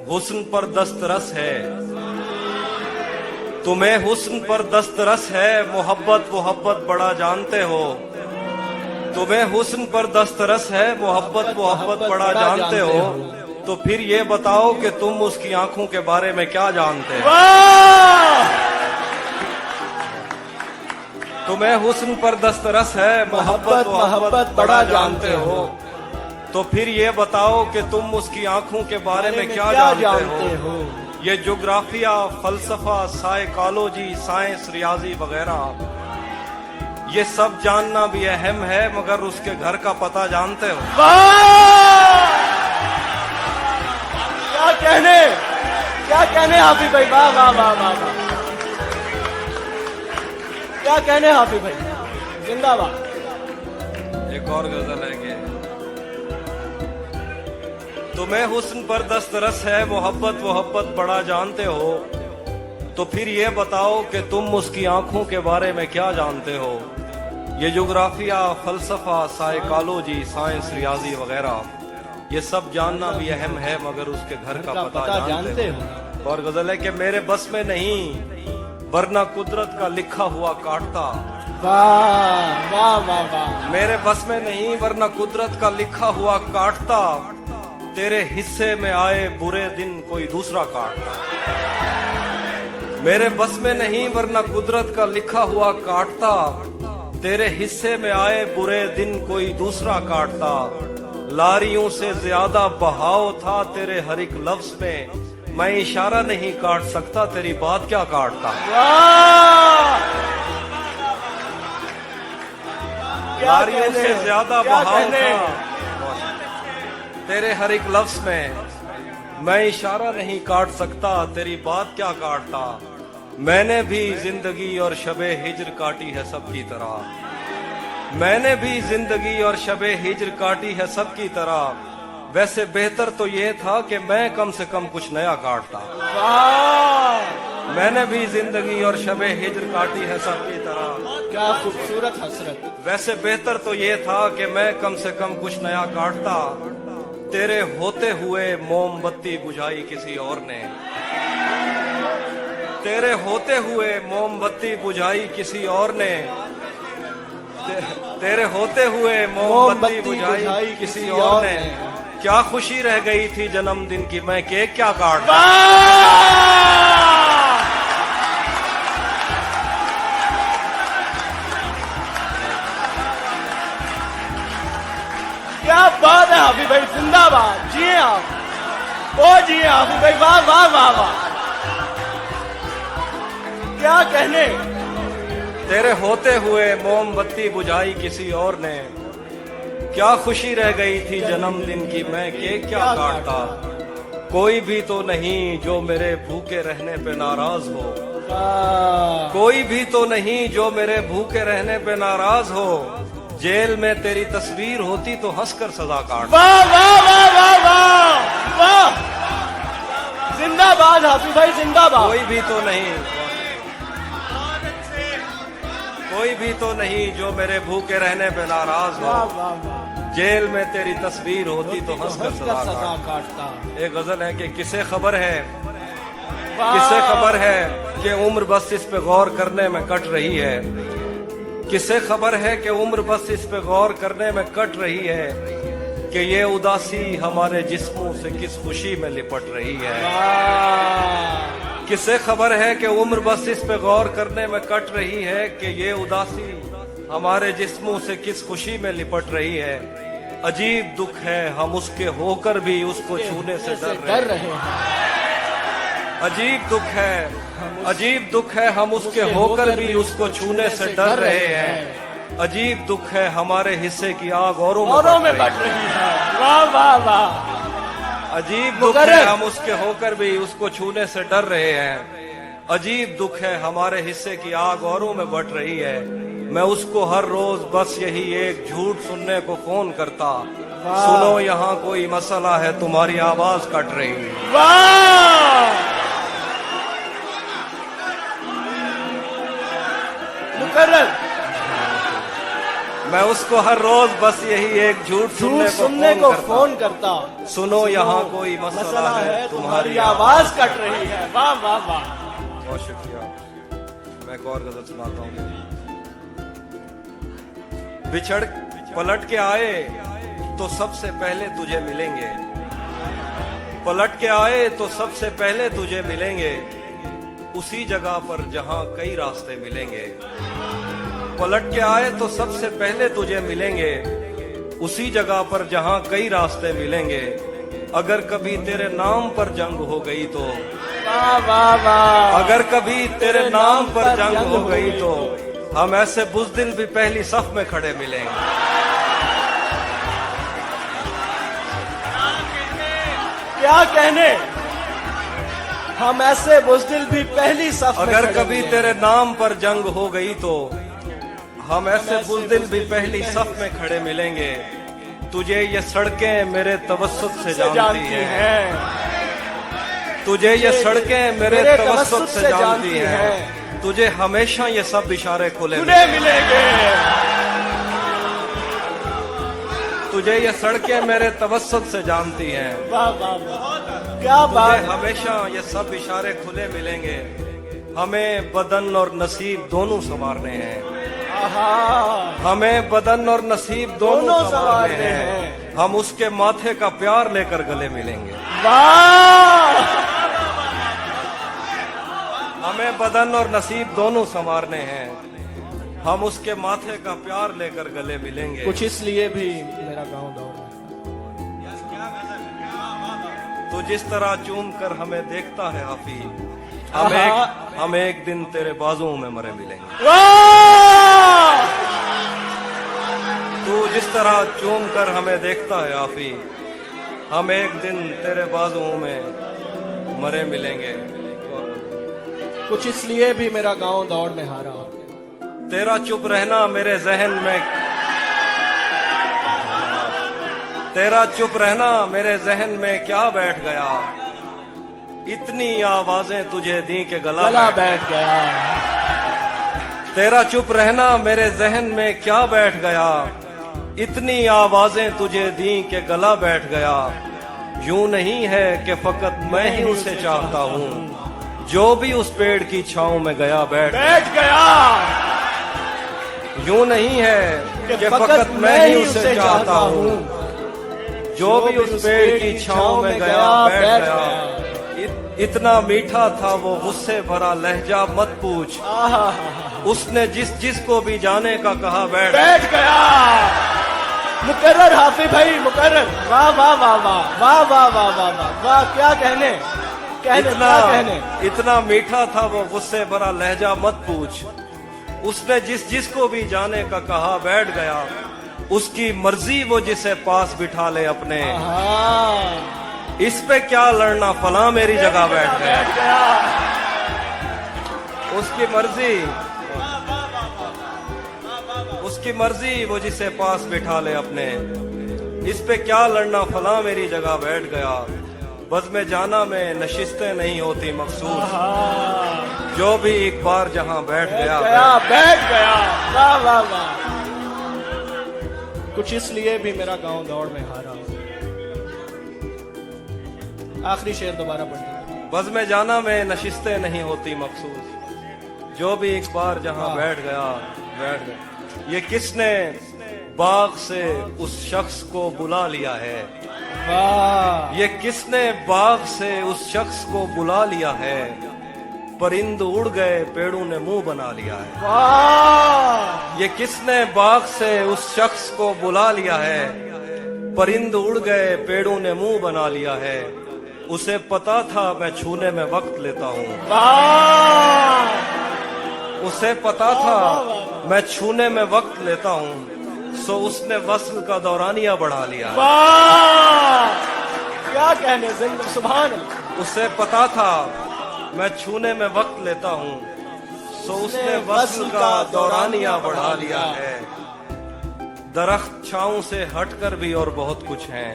हुस्न पर दस्तरस है, तुम्हें हुस्न पर दस्तरस है, मोहब्बत मोहब्बत बड़ा जानते हो। तुम्हें हुस्न पर दस्तरस है, मोहब्बत मोहब्बत बड़ा जानते हो। तो फिर ये बताओ कि तुम उसकी आंखों के बारे में क्या जानते हो। तुम्हें हुस्न पर दस्तरस है, मोहब्बत मोहब्बत बड़ा जानते हो। तो फिर ये बताओ कि तुम उसकी आंखों के बारे में क्या जानते हो। ये ज्योग्राफिया, फलसफा, साइकोलॉजी, साइंस, रियाजी वगैरह, ये सब जानना भी अहम है, मगर उसके घर का पता जानते हो। क्या कहने हाफिज भाई, वाह वाह वाह वाह वाह, क्या कहने हाफिज भाई, जिंदाबाद। एक और गजल है कि तुम्हें हुस्न पर दस्तरस है, मोहब्बत मोहब्बत बड़ा जानते हो। तो फिर ये बताओ कि तुम उसकी आंखों के बारे में क्या जानते हो। ये ज्योग्राफिया, फलसफा, साइकोलॉजी, साइंस, रियाजी वगैरह, ये सब जानना भी अहम है, मगर उसके घर का पता जानते हो। और गजल है कि मेरे बस में नहीं, वरना कुदरत का लिखा हुआ काटता। वाह वाह वाह वाह। मेरे बस में नहीं, वरना कुदरत का लिखा हुआ काटता। तेरे हिस्से में आए बुरे दिन कोई दूसरा काटता। मेरे बस में नहीं, वरना कुदरत का लिखा हुआ काटता। तेरे हिस्से में आए बुरे दिन कोई दूसरा काटता। लारियों से ज्यादा बहाव था तेरे हर एक लफ्ज में, मैं इशारा नहीं काट सकता, तेरी बात क्या काटता। लारियों से ज्यादा बहाव था तेरे हर एक लफ्ज में, मैं इशारा नहीं काट सकता, तेरी बात क्या काटता। मैंने भी जिंदगी और शबे हिज्र काटी है सबकी तरह। मैंने भी जिंदगी और शबे हिज्र काटी है सबकी तरह। वैसे बेहतर तो ये था कि मैं कम से कम कुछ नया काटता। मैंने भी जिंदगी और शबे हिज्र काटी है सबकी तरह। क्या खूबसूरत हसरत। वैसे बेहतर तो ये था कि मैं कम से कम कुछ नया काटता। तेरे होते हुए मोमबत्ती बुझाई किसी और ने। तेरे होते हुए मोमबत्ती बुझाई किसी और ने। तेरे होते हुए मोमबत्ती बुझाई किसी और ने। क्या खुशी रह गई थी जन्मदिन की, मैं केक क्या काटता। क्या बात है हाफिज भाई, जिंदाबाद। जिए आप, ओ जिए हाफिज भाई, वाह वाह वाह वाह, क्या कहने। तेरे होते हुए मोमबत्ती बुझाई किसी और ने। क्या खुशी रह गई थी जन्मदिन की, मैं केक क्या काटता। कोई भी तो नहीं जो मेरे भूखे रहने पे नाराज हो। कोई भी तो नहीं जो मेरे भूखे रहने पे नाराज हो। जेल में तेरी तस्वीर होती तो हंसकर सजा काट। वाह वाह वाह वाह वाह वाह, जिंदाबाद हाफिज भाई, जिंदाबाद। कोई भी तो नहीं, कोई भी तो नहीं जो मेरे भूखे रहने पे नाराज हो। जेल में तेरी तस्वीर होती तो हंसकर सजा काटता। एक गजल है कि किसे खबर है, किसे खबर है कि उम्र बस इस पे गौर करने में कट रही है। किसे खबर है कि उम्र बस इस पे गौर करने में कट रही है, कि ये उदासी हमारे जिस्मों से किस खुशी में लिपट रही है। किसे खबर है कि उम्र बस इस पे गौर करने में कट रही है, कि ये उदासी हमारे जिस्मों से किस खुशी में लिपट रही है। अजीब दुख है हम उसके होकर भी उसको छूने से डर रहे हैं। अजीब दुख है, अजीब दुख है हम उसके होकर भी उसको छूने से डर रहे हैं। अजीब दुख है हमारे हिस्से की आग औरों में बढ़ रही है। वाह वाह वाह, अजीब दुख है हम उसके होकर भी उसको छूने से डर रहे हैं। अजीब दुख है हमारे हिस्से की आग औरों में बढ़ रही है। मैं उसको हर रोज बस यही एक झूठ सुनने को फोन करता, सुनो यहाँ कोई मसला है तुम्हारी आवाज कट रही है। वाह, मुकर्रर मैं उसको हर रोज बस यही एक झूठ सुनने को फोन करता। सुनो यहाँ कोई मसला है, तुम्हारी आवाज कट रही है। वाह वाह वाह, बहुत शुक्रिया। मैं एक और गजल सुनाता हूँ। बिछड़ पलट के आए तो सबसे पहले तुझे मिलेंगे, पलट के आए तो सबसे पहले तुझे मिलेंगे, उसी जगह पर जहां कई रास्ते मिलेंगे। पलट के आए तो सबसे पहले तुझे मिलेंगे, उसी जगह पर जहां कई रास्ते मिलेंगे। अगर कभी तेरे नाम पर जंग हो गई तो, वाह वाह वाह, अगर कभी तेरे नाम पर जंग हो गई तो हम ऐसे बुज़दिल भी पहली सफ में खड़े मिलेंगे। क्या कहने, हम ऐसे बुज़दिल भी पहली सफ में अगर खड़े कभी मिलेंगे। तेरे नाम पर जंग हो गई तो हम ऐसे बुज़दिल भी पहली सफ में खड़े मिलेंगे। तुझे ये सड़कें मेरे तवस्सुत से जानती हैं, तुझे ये सड़कें मेरे तवस्सुत से जानती हैं। तुझे हमेशा ये सब इशारे खुले मिलेंगे। तुझे ये सड़कें मेरे तवस्सुत से जानती हैं। वाह वाह वाह, क्या बात। तुझे हमेशा ये सब इशारे खुले मिलेंगे। हमें बदन और नसीब दोनों संवारने हैं, हमें बदन और नसीब दोनों संवारने हैं। हम उसके माथे का प्यार लेकर गले मिलेंगे। वाह, हमें बदन और नसीब दोनों संवारने हैं, हम उसके माथे का प्यार लेकर गले मिलेंगे। कुछ इसलिए भी मेरा गांव दौड़। तो जिस तरह चूम कर हमें देखता है हाफिज, हम एक दिन तेरे बाजुओं में मरे मिलेंगे। तू जिस तरह चूम कर हमें देखता है हाफिज, हम एक दिन तेरे बाजुओं में मरे मिलेंगे। कुछ इसलिए भी मेरा गांव दौड़ में हारा। तेरा चुप रहना मेरे जहन में, तेरा चुप रहना मेरे जहन में क्या बैठ गया। इतनी आवाजें तुझे दी के गला बैठ गया। तेरा चुप रहना मेरे जहन में क्या बैठ गया। इतनी आवाजें तुझे दी के गला बैठ गया। यूं नहीं है कि फकत मैं ही उसे चाहता हूँ, जो भी उस पेड़ की छांव में गया बैठ गया। यूं नहीं है कि फकत मैं ही उसे चाहता हूँ, जो भी उस पेड़ की छांव में गया बैठ गया। इतना मीठा था वो गुस्से भरा लहजा मत पूछ, उसने जिस को भी जाने का कहा बैठ गया। मुकर्रर हाफिज भाई, मुकर्रर। वाह वाह वाह वाह वाह वाह वाह वाह वाह वाह, क्या कहने, इतना मीठा था वो गुस्से भरा लहजा मत पूछ, उसने जिस को भी जाने का कहा बैठ गया। उसकी मर्जी वो जिसे पास बिठा ले अपने, इस पे क्या लड़ना फला मेरी जगह बैठ गया। उसकी मर्जी वो जिसे पास बिठा ले अपने, इस पे क्या लड़ना फला मेरी जगह बैठ गया। बज़ में जाना में नशिस्तें नहीं होती मखसूस, जो भी एक बार जहां बैठ गया। वाह वाह वाह। कुछ इसलिए भी मेरा गांव दौड़ में हारा। आखिरी शेर दोबारा पढ़िए। बज़ में जाना में नशिस्तें नहीं होती मखसूस, जो भी एक बार जहां बैठ गया बैठ गया। ये किसने बाग से उस शख्स को बुला लिया है, ये किसने बाग से उस शख्स को बुला लिया है। परिंद उड़ गए पेड़ों ने मुंह बना लिया है। ये किसने बाग से उस शख्स को बुला लिया है। परिंद उड़ गए पेड़ों ने मुंह बना लिया है। उसे पता था मैं छूने में वक्त लेता हूँ, उसे पता था मैं छूने में वक्त लेता हूँ, सो उसने वस्ल का दौरानिया बढ़ा लिया। क्या कहने, सुभान अल्लाह। उसे पता था मैं छूने में वक्त लेता हूँ, सो उसने वस्ल का दौरानिया बढ़ा लिया है। दरख्त छांव से हटकर भी और बहुत कुछ है,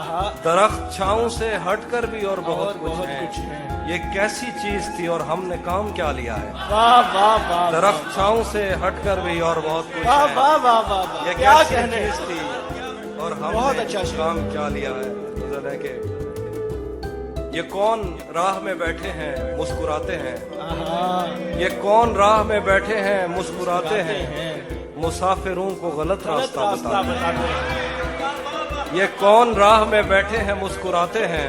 आहा, दरख्त छांव से हटकर भी और बहुत और कुछ बहुत है। कुछ है। ये कैसी चीज थी और हमने काम क्या लिया है। वाह वाह वाह, दरख्त छांव से हटकर भी और बहुत कुछ वाह है। वाह वाह वाह वाह, ये क्या कैसी कहने। चीज थी और बहुत हमने अच्छा शेर। काम क्या लिया है। गजल है कि ये कौन राह में बैठे हैं मुस्कुराते हैं। आहा, ये कौन राह में बैठे हैं मुस्कुराते हैं। हैं। मुसाफिरों को गलत गलत रास्ता रास्ता बताते बताते हैं। हैं। ये कौन राह में बैठे हैं मुस्कुराते हैं।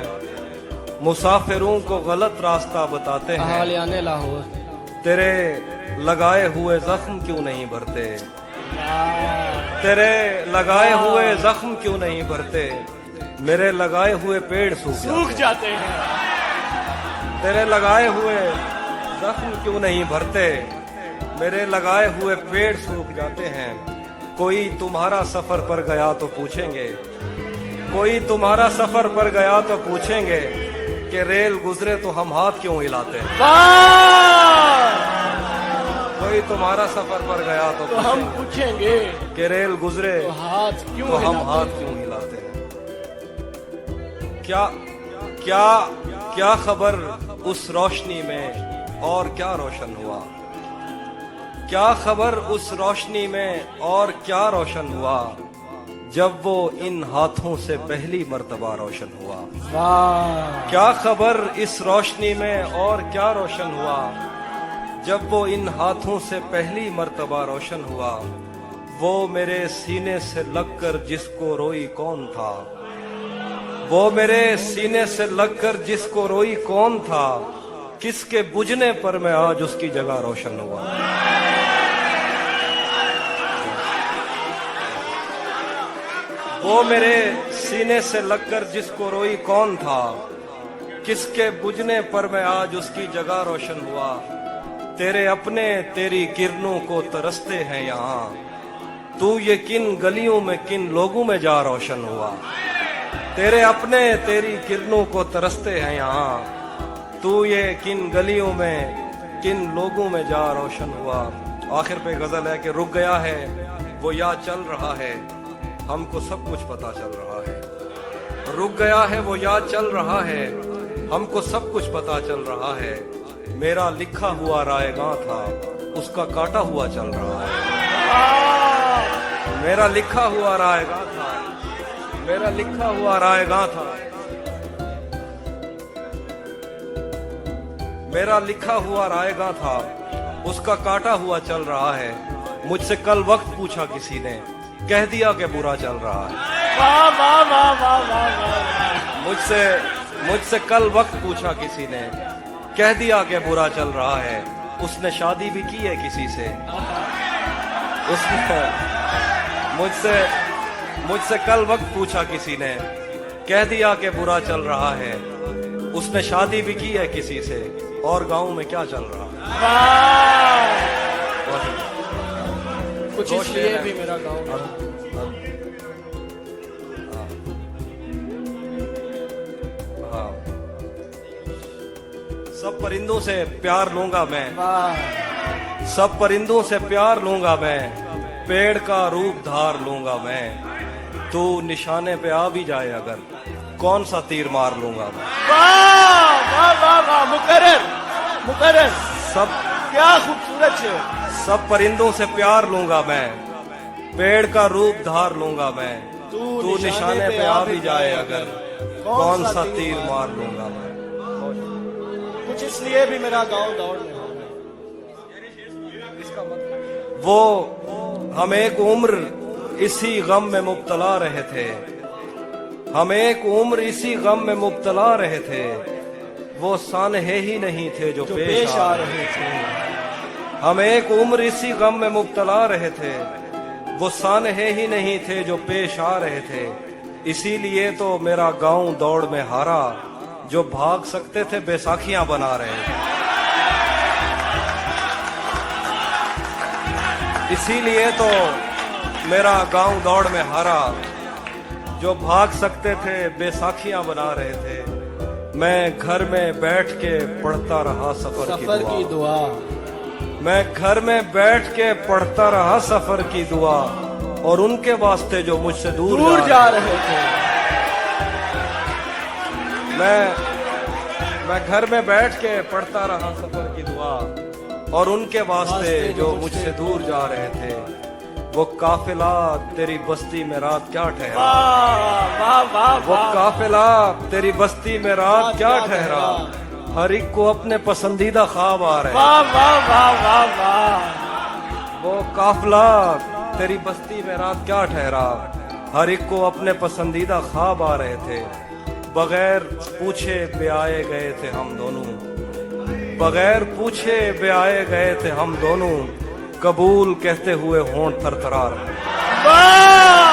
मुसाफिरों को गलत रास्ता बताते हैं। हालियाने लाहौर। तेरे लगाए हुए जख्म क्यों नहीं भरते। वाह, तेरे लगाए हुए जख्म क्यों नहीं भरते। मेरे लगाए हुए पेड़ सूख सूख जाते जाते हैं। हैं। तेरे लगाए हुए जख्म क्यों नहीं भरते। मेरे लगाए हुए पेड़ सूख जाते हैं। कोई तुम्हारा सफर पर गया तो पूछेंगे। कोई तुम्हारा सफर पर गया तो पूछेंगे कि रेल गुजरे तो हम हाथ क्यों हिलाते हैं। वाह, कोई तुम्हारा सफर पर गया तो तो हम पूछेंगे पूछेंगे कि रेल गुजरे तो हाथ क्यों तो हम हिलाते हाथ हैं? क्यों हिलाते हैं। क्या क्या क्या खबर उस रोशनी में और क्या रोशन हुआ। क्या खबर उस रोशनी में और क्या रोशन हुआ। जब वो इन हाथों से पहली मर्तबा रोशन हुआ। वाह, क्या खबर इस रोशनी में और क्या रोशन हुआ। जब वो इन हाथों से पहली मर्तबा रोशन हुआ। वो मेरे सीने से लगकर जिसको रोई कौन था। वो मेरे सीने से लगकर जिसको रोई कौन था। किसके बुझने पर मैं आज उसकी जगह रोशन हुआ। वो मेरे सीने से लगकर जिसको रोई कौन था। किसके बुझने पर मैं आज उसकी जगह रोशन हुआ। तेरे अपने तेरी किरणों को तरसते हैं यहाँ। तू ये किन गलियों में किन लोगों में जा रोशन हुआ। तेरे अपने तेरी किरणों को तरसते हैं यहाँ। तू ये किन गलियों में किन लोगों में जा रोशन हुआ। आखिर पे गजल है कि रुक गया है वो या चल रहा है। हमको सब कुछ पता चल रहा है। रुक गया है वो या चल रहा है। हमको सब कुछ पता चल रहा है। मेरा लिखा हुआ रायगां था उसका काटा हुआ चल रहा है। मेरा लिखा हुआ रायगां था। मेरा लिखा हुआ रायगां था। मेरा लिखा हुआ रायगां था उसका काटा हुआ चल रहा है। मुझसे कल वक्त पूछा किसी ने कह दिया कि बुरा चल रहा है। वाह वाह वाह वाह वाह वाह, मुझसे कल वक्त पूछा किसी ने कह दिया कि बुरा चल रहा है। उसने शादी भी की है किसी से। उसने मुझसे कल वक्त पूछा किसी ने कह दिया कि बुरा चल रहा है। उसने शादी भी की है किसी से और गांव में क्या चल रहा है। वाह, कुछ दो इसलिए शेर हैं। भी मेरा गाँव। हाँ। सब परिंदों से प्यार लूंगा मैं। वाह, सब परिंदों से प्यार लूंगा मैं। पेड़ का रूप धार लूंगा मैं। तू निशाने पे आ भी जाए अगर कौन सा तीर मार लूंगा मैं। वाह वाह वाह वाह, मुकर्रर मुकर्रर, सब क्या खूबसूरत है। सब परिंदों से प्यार लूंगा मैं। पेड़ का रूप धार लूंगा मैं। तू निशाने पे आ भी जाए अगर कौन सा तीर मार लूंगा मैं। कुछ इसलिए भी मेरा गाँव दौड़ में। वो हम एक उम्र इसी गम में मुब्तला रहे थे। हम एक उम्र इसी गम में मुब्तला रहे थे। वो सानहे ही नहीं थे जो पेश आ रहे थे। हम एक उम्र इसी गम में मुब्तला रहे थे। वो सानहे ही नहीं थे जो पेश आ रहे थे। इसीलिए तो मेरा गांव दौड़ में हारा। जो भाग सकते थे बैसाखियां बना रहे थे। इसीलिए तो मेरा गांव दौड़ में हारा। जो भाग सकते थे बैसाखियां बना रहे थे। मैं घर में बैठ के पढ़ता रहा सफर की दुआ। मैं घर में बैठ के पढ़ता रहा सफर की दुआ। और उनके वास्ते जो मुझसे दूर जा रहे थे। मैं घर में बैठ के पढ़ता रहा सफर की दुआ, और उनके वास्ते जो मुझसे दूर जा रहे थे, वो काफिला तेरी बस्ती में रात क्या ठहरा, वाह वाह वाह वो वाह काफिला तेरी बस्ती में रात क्या ठहरा, हर एक को अपने पसंदीदा ख्वाब आ रहे हैं। वाह वाह वाह वाह वाह वो काफिला तेरी बस्ती में रात क्या ठहरा, हर एक को अपने पसंदीदा ख्वाब आ रहे थे, बगैर पूछे ब्याए गए थे हम दोनों, बगैर पूछे ब्याए गए थे हम दोनों, कबूल कहते हुए होंठ थरथरा रहे। वाह